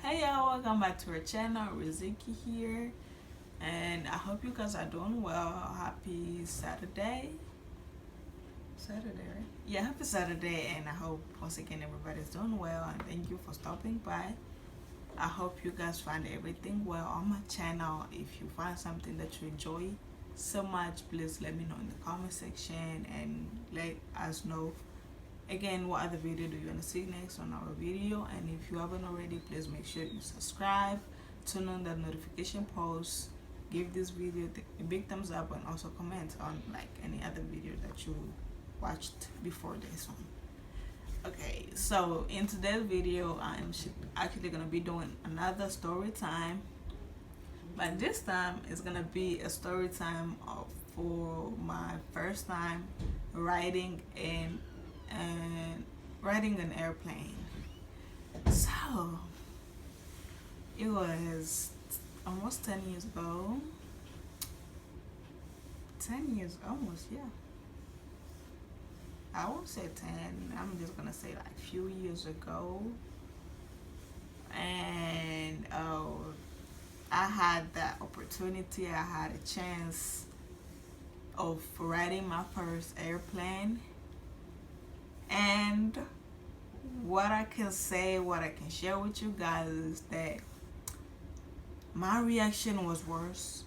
Hey y'all, welcome back to our channel. Riziki here, and I hope you guys are doing well. Happy Saturday. Saturday, right? Yeah, happy Saturday, and I hope once again everybody's doing well. And thank you for stopping by. I hope you guys find everything well on my channel. If you find something that you enjoy so much, please let me know in the comment section and let us know again what other video do you want to see next on our video. And if you haven't already, please make sure you subscribe, turn on the notification post, give this video a big thumbs up, and also comment on like any other video that you watched before this one. Okay, so in today's video I'm actually gonna be doing another story time, but this time it's gonna be a story time for my first time riding riding an airplane. So it was almost 10 years ago. 10 years almost, yeah. I won't say 10, I'm just gonna say like few years ago. And I had that opportunity, I had a chance of riding my first airplane. And what I can say, what I can share with you guys is that my reaction was worse.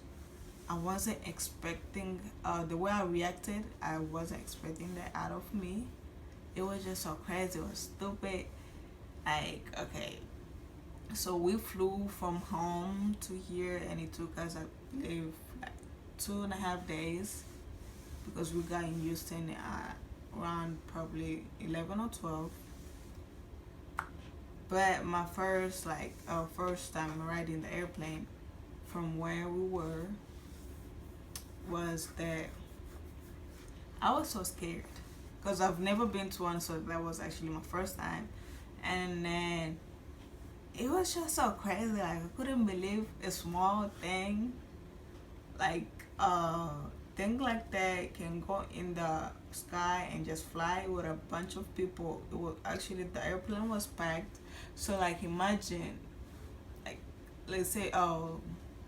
I wasn't expecting the way I reacted. I wasn't expecting that out of me. It was just so crazy. It was stupid. Like, okay, so we flew from home to here, and it took us, I believe, like 2.5 days, because we got in Houston around probably 11 or 12. But my first time riding the airplane from where we were was that I was so scared, because I've never been to one, so that was actually my first time. And then it was just so crazy. Like, I couldn't believe a small thing like thing like that can go in the sky and just fly with a bunch of people. It was actually, the airplane was packed. So like, imagine, like, let's say,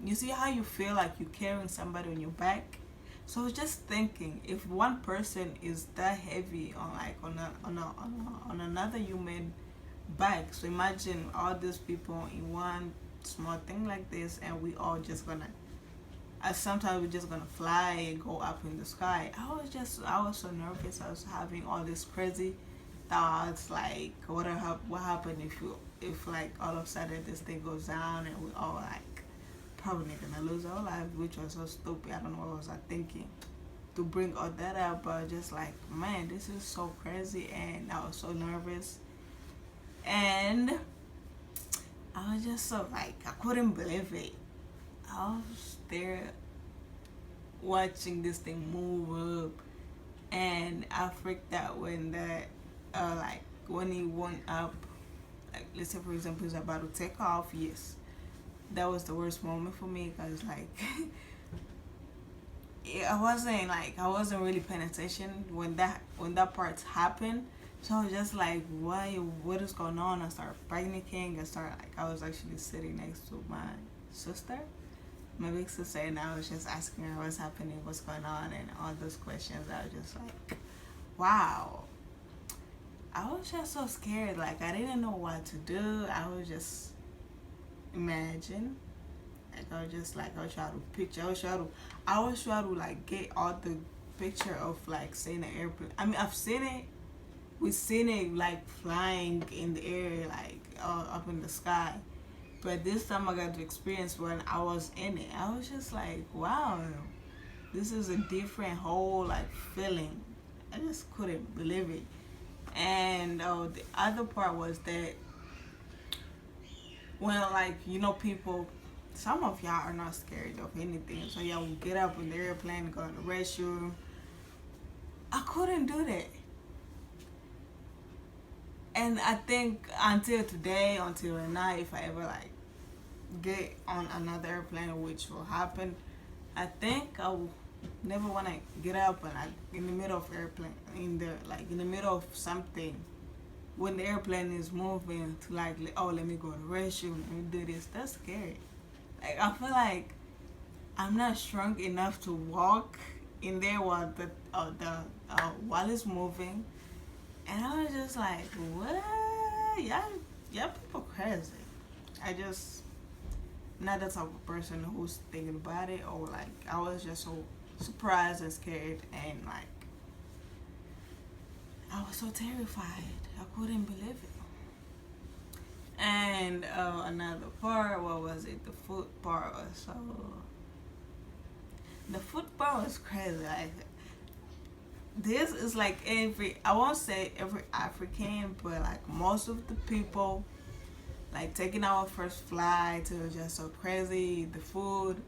you see how you feel like you're carrying somebody on your back. So I was just thinking, if one person is that heavy on like on another human back, so imagine all these people in one small thing like this, and we all just gonna, sometimes we're just gonna fly and go up in the sky. I was so nervous. I was having all these crazy thoughts, like what happened if like all of a sudden this thing goes down and we all like probably gonna lose our life, which was so stupid. I don't know what was I thinking to bring all that up, but just like, man, this is so crazy. And I was so nervous, and I was just so like, I couldn't believe it. I was there watching this thing move up, and I freaked out when that like when it went up. Like, let's say for example it's about to take off. Yes, that was the worst moment for me, because like I wasn't really paying attention when that part happened. So I was just like, what is going on? I started panicking. I was actually sitting next to my sister, my big sister, and I was just asking her what's happening, what's going on, and all those questions. I was just like, wow. I was just so scared. Like, I didn't know what to do. I was just imagine. Like, I was just like, I was trying to picture. I was trying to like get all the picture of like seeing an airplane. I mean, I've seen it. We've seen it like flying in the air, like up in the sky. But this time I got to experience when I was in it. I was just like, wow, this is a different whole like feeling. I just couldn't believe it. And the other part was that, well, like, people, some of y'all are not scared of anything. So y'all will get up in the airplane, go to the restroom. I couldn't do that. And I think until today, until tonight, if I ever like get on another airplane, which will happen, I think I will never want to get up and like in the middle of airplane, in the middle of something, when the airplane is moving to like, oh, let me go to the restroom, let me do this. That's scary. Like I feel like I'm not strong enough to walk in there while while it's moving, and I was just like, what? Y'all people crazy. I just not the type of person who's thinking about it, or like I was just so surprised and scared, and like I was so terrified. I couldn't believe it. And another part, what was it? The food part was so. The food part was crazy. Like this is like every. I won't say every African, but like most of the people, like taking our first flight, it was just so crazy. The food.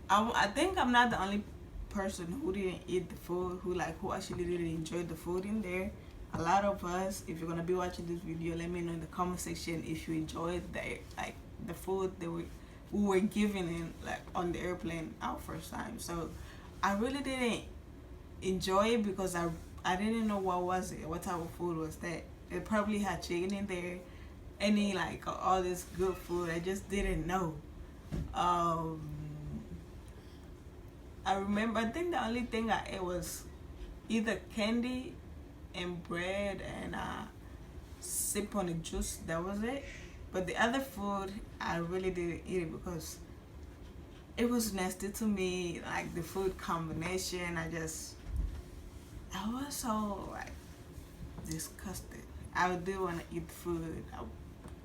I think I'm not the only person who didn't eat the food, who actually didn't enjoy the food in there. A lot of us, if you're gonna be watching this video, let me know in the comment section if you enjoyed the food that we were given in like on the airplane our first time. So I really didn't enjoy it because I didn't know what type of food was that. It probably had chicken in there, any like all this good food. I just didn't know. Um, I remember. I think the only thing I ate was either candy and bread and sip on the juice. That was it. But the other food, I really didn't eat it because it was nasty to me. Like the food combination, I was so like disgusted. I did want to eat food. I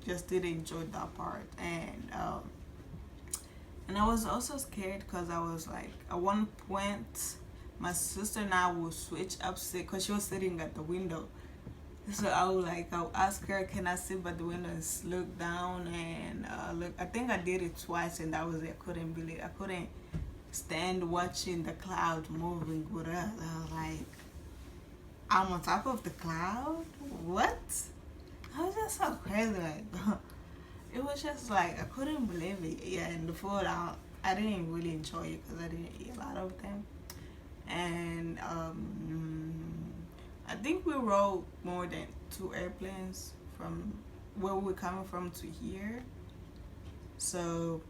just didn't enjoy that part, and I was also scared because I was like, at one point, my sister and I would switch up seat because she was sitting at the window. So I'll ask her, can I sit by the window and look down and look. I think I did it twice, and that was it. I couldn't stand watching the clouds moving with us. I was like, I'm on top of the cloud? What? I was just so crazy. Like, it was just like, I couldn't believe it. Yeah, and the food, I didn't really enjoy it because I didn't eat a lot of them. And I think we rode more than 2 airplanes from where we were coming from to here. So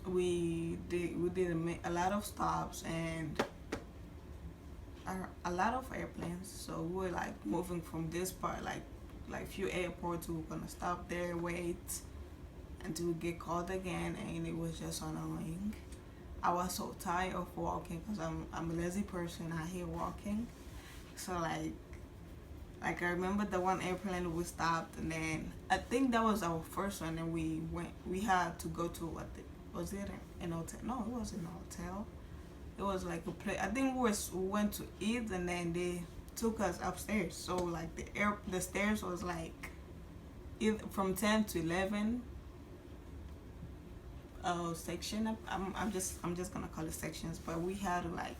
we did a lot of stops and a lot of airplanes. So we were like moving from this part, like few airports. We were gonna stop there, wait until we get called again, and it was just annoying. I was so tired of walking because I'm a lazy person. I hate walking. So I remember the one airplane we stopped, and then I think that was our first one, and we had to go to was it an hotel? No, it wasn't an hotel. It was like a place. I think we went to eat, and then they took us upstairs. So like the stairs was like from 10 to 11 section. I'm just gonna call it sections, but we had to like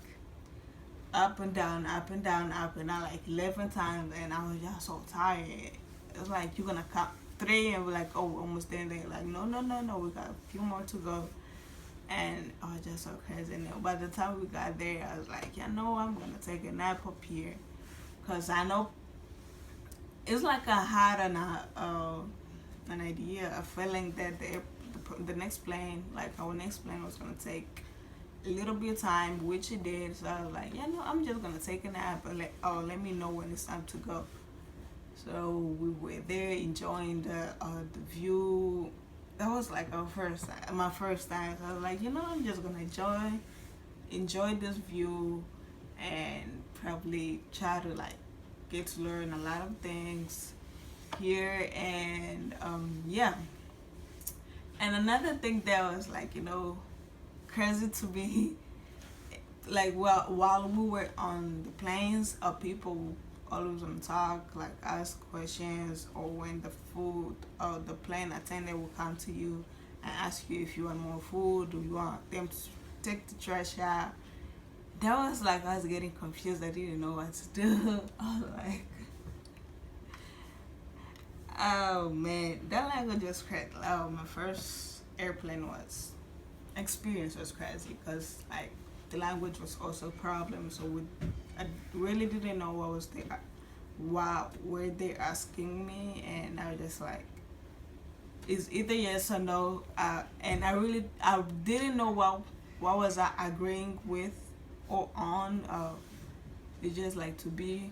up and down, up and down, up and down like 11 times, and I was just so tired. It's like you're gonna count 3 and we're like, oh, we're almost there. They're like, no, we got a few more to go. And I was just so crazy. And by the time we got there, I was like, I'm gonna take a nap up here, cause I know it's like I had an idea, a feeling that the next plane, like our next plane, was gonna take a little bit of time, which it did. So I was like, I'm just gonna take a nap and let me know when it's time to go. So we were there enjoying the view. That was like my first time. So I was like, I'm just gonna enjoy this view and probably try to like get to learn a lot of things here, and yeah. And another thing that was like, crazy to me, like while we were on the planes, people always on talk, like ask questions, or when the food or the plane attendant will come to you and ask you if you want more food, or you want them to take the trash out. That was like I was getting confused. I didn't know what to do. I was like, oh man, that language was crazy. Oh, my first airplane experience was crazy because like the language was also a problem. So I really didn't know what were they asking me, and I was just like, it's either yes or no. And I didn't know what was I agreeing with or on. It's just like to be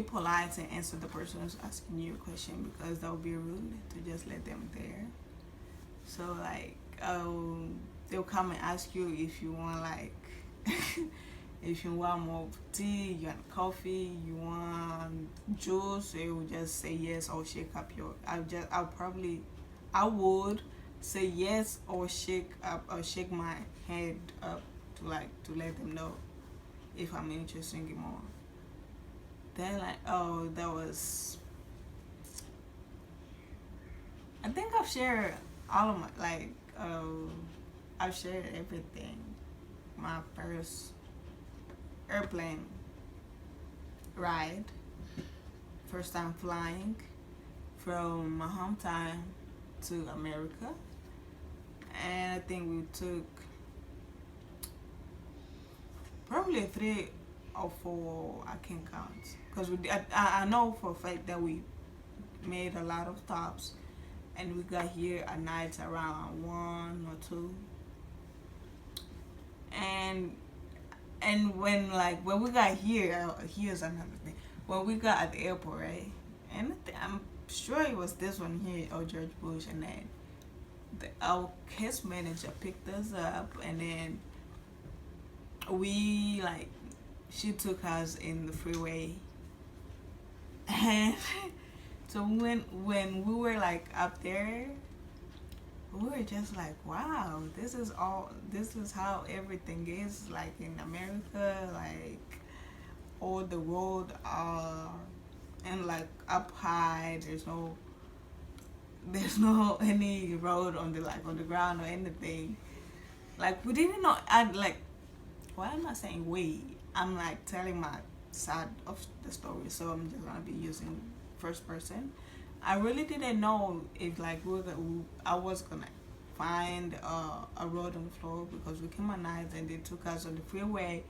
polite and answer the person who's asking you a question, because that would be rude to just let them there. So like, they'll come and ask you if you want like if you want more tea, you want coffee, you want juice. They will just say yes or shake up your. I would say yes or shake my head up to let them know if I'm interested in more. Then like, oh, that was. I think I've shared all of my like. I've shared everything. My first airplane ride, first time flying from my hometown to America, and I think we took probably 3 or 4. I can't count, because I know for a fact that we made a lot of stops, and we got here at night around 1 or 2, and when we got here, here's another thing. When we got at the airport, right? And I'm sure it was this one here, or George Bush, and then our case manager picked us up, and then she took us in the freeway, and so when we were like up there, we were just like, wow, this is how everything is like in America. Like, all the road are and like up high. There's no any road on the ground or anything. Like, we didn't know. Why am I saying we? I'm like telling my side of the story, so I'm just gonna be using first person. I really didn't know if like I was gonna find a road on the floor, because we came at night and they took us on the freeway,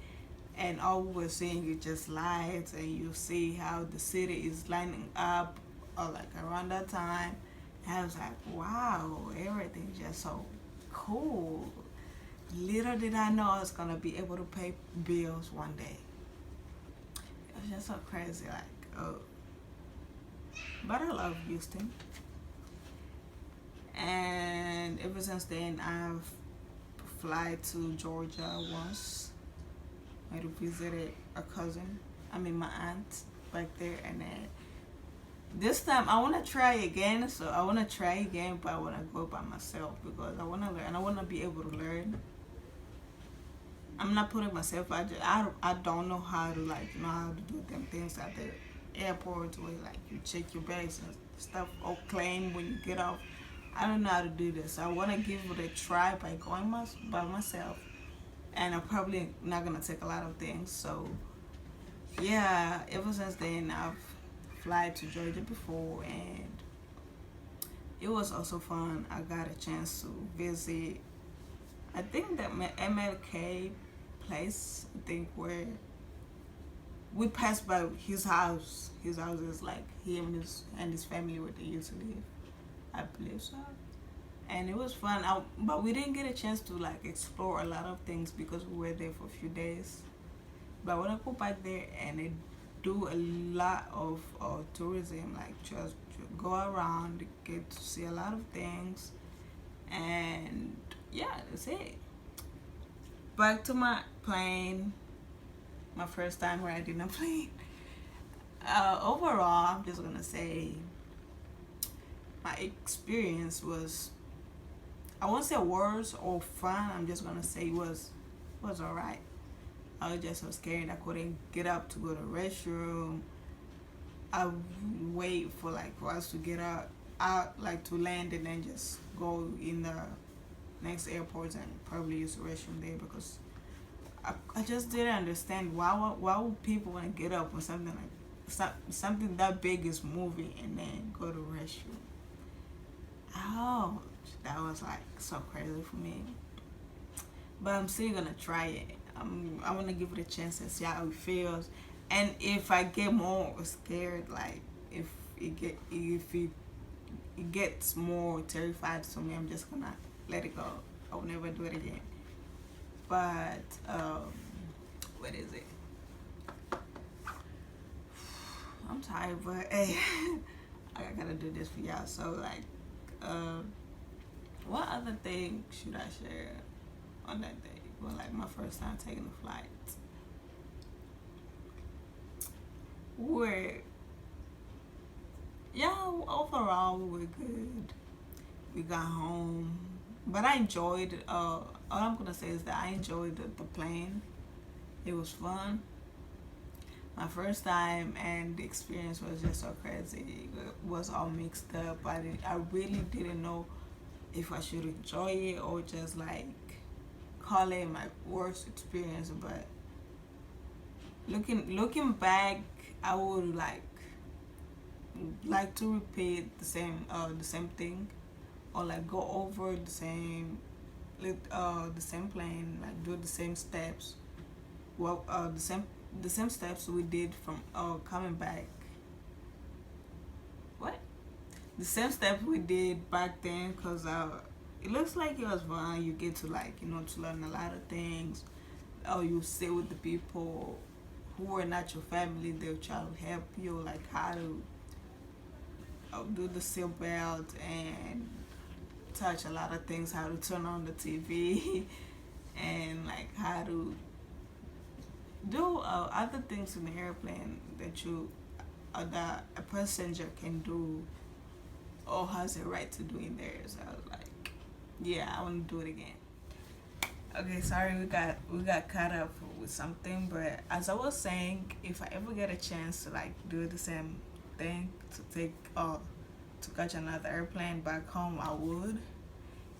and all we were seeing is just lights, and you see how the city is lining up like around that time. And I was like, wow, everything's just so cool. Little did I know I was gonna be able to pay bills one day. It was just so crazy, like, oh. But I love Houston, and ever since then I've fly to Georgia once. I visited a cousin, my aunt back there, and then this time I want to try again. So I want to try again, but I want to go by myself, because I want to learn. I want to be able to learn. I'm not putting myself. I don't know how to do them things at the airport, where like you check your bags and stuff, or claim when you get off. I don't know how to do this. I want to give it a try by going by myself, and I'm probably not gonna take a lot of things. So yeah, ever since then I've fly to Georgia before, and it was also fun. I got a chance to visit, I think that MLK place, I think, where we passed by his house. His house is like him and his family where they used to live, I believe so. And it was fun, but we didn't get a chance to like explore a lot of things because we were there for a few days. But when I go back there, and they do a lot of tourism, like just go around, get to see a lot of things, and yeah, that's it. Back to my plane, my first time riding a plane. Overall, I'm just gonna say my experience was, I won't say worse or fun. I'm just gonna say it was alright. I was just so scared. I couldn't get up to go to the restroom. I would wait for us to get out like to land, and then just go in the next airport and probably use the restroom there, because I just didn't understand why would people want to get up when something that big is moving and then go to the restroom. Oh, that was like so crazy for me. But I'm still gonna try it. I want to give it a chance and see how it feels. And if I get more scared, like if it gets more terrified to me, I'm just gonna let it go. I'll never do it again. But what is it? I'm tired, but hey, I gotta do this for y'all. So like, what other thing should I share on that day? Well, like my first time taking a flight. We're Yeah, overall we were good. We got home, but I enjoyed. All I'm gonna say is that I enjoyed the plane. It was fun. My first time, and the experience was just so crazy. It was all mixed up. I really didn't know if I should enjoy it or just like call it my worst experience. But looking back, I would like to repeat the same thing, or like go over the same plane, like do the same steps. Well, the same steps we did from coming back. What? The same steps we did back then, cause it looks like it was fun. You get to like to learn a lot of things. You sit with the people who are not your family. They'll try to help you, like how to do the seat belt and touch a lot of things, how to turn on the TV, and like how to do other things in the airplane that a passenger can do or has a right to do in there. So I was like, yeah, I want to do it again. Okay, sorry, we got caught up with something, but as I was saying, if I ever get a chance to like do the same thing, to catch another airplane back home, I would,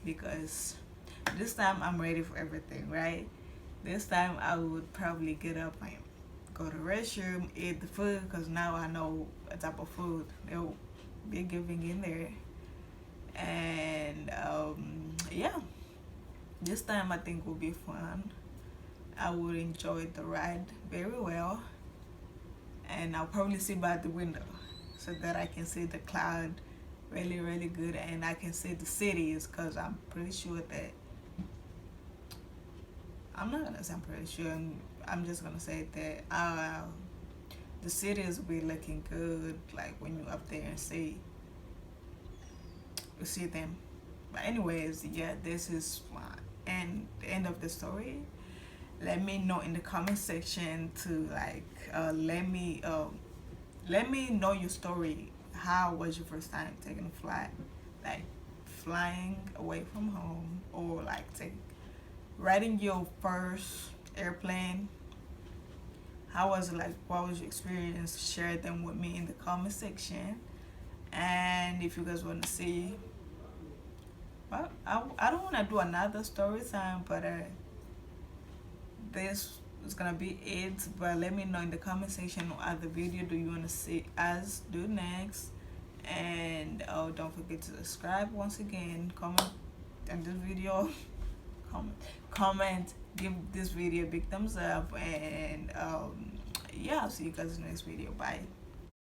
because this time I'm ready for everything, right? This time I would probably get up and go to the restroom, eat the food, because now I know what type of food they'll be giving in there. And yeah, this time I think will be fun. I would enjoy the ride very well, and I'll probably sit by the window so that I can see the cloud really, really good, and I can see the cities, because I'm pretty sure that I'm not gonna say I'm pretty sure. I'm just gonna say that the cities will be looking good, like when you're up there and see them. But anyways, yeah, this is the end of the story. Let me know in the comment section to like let me know your story. How was your first time taking a flight, like flying away from home, or like riding your first airplane? How was it like? What was your experience? Share them with me in the comment section. And if you guys want to see, well, I don't want to do another story time, but this is gonna be it. But let me know in the comment section what other video do you want to see us do next. And don't forget to subscribe once again. Comment on this video. comment, give this video a big thumbs up, and yeah, I'll see you guys in the next video. Bye.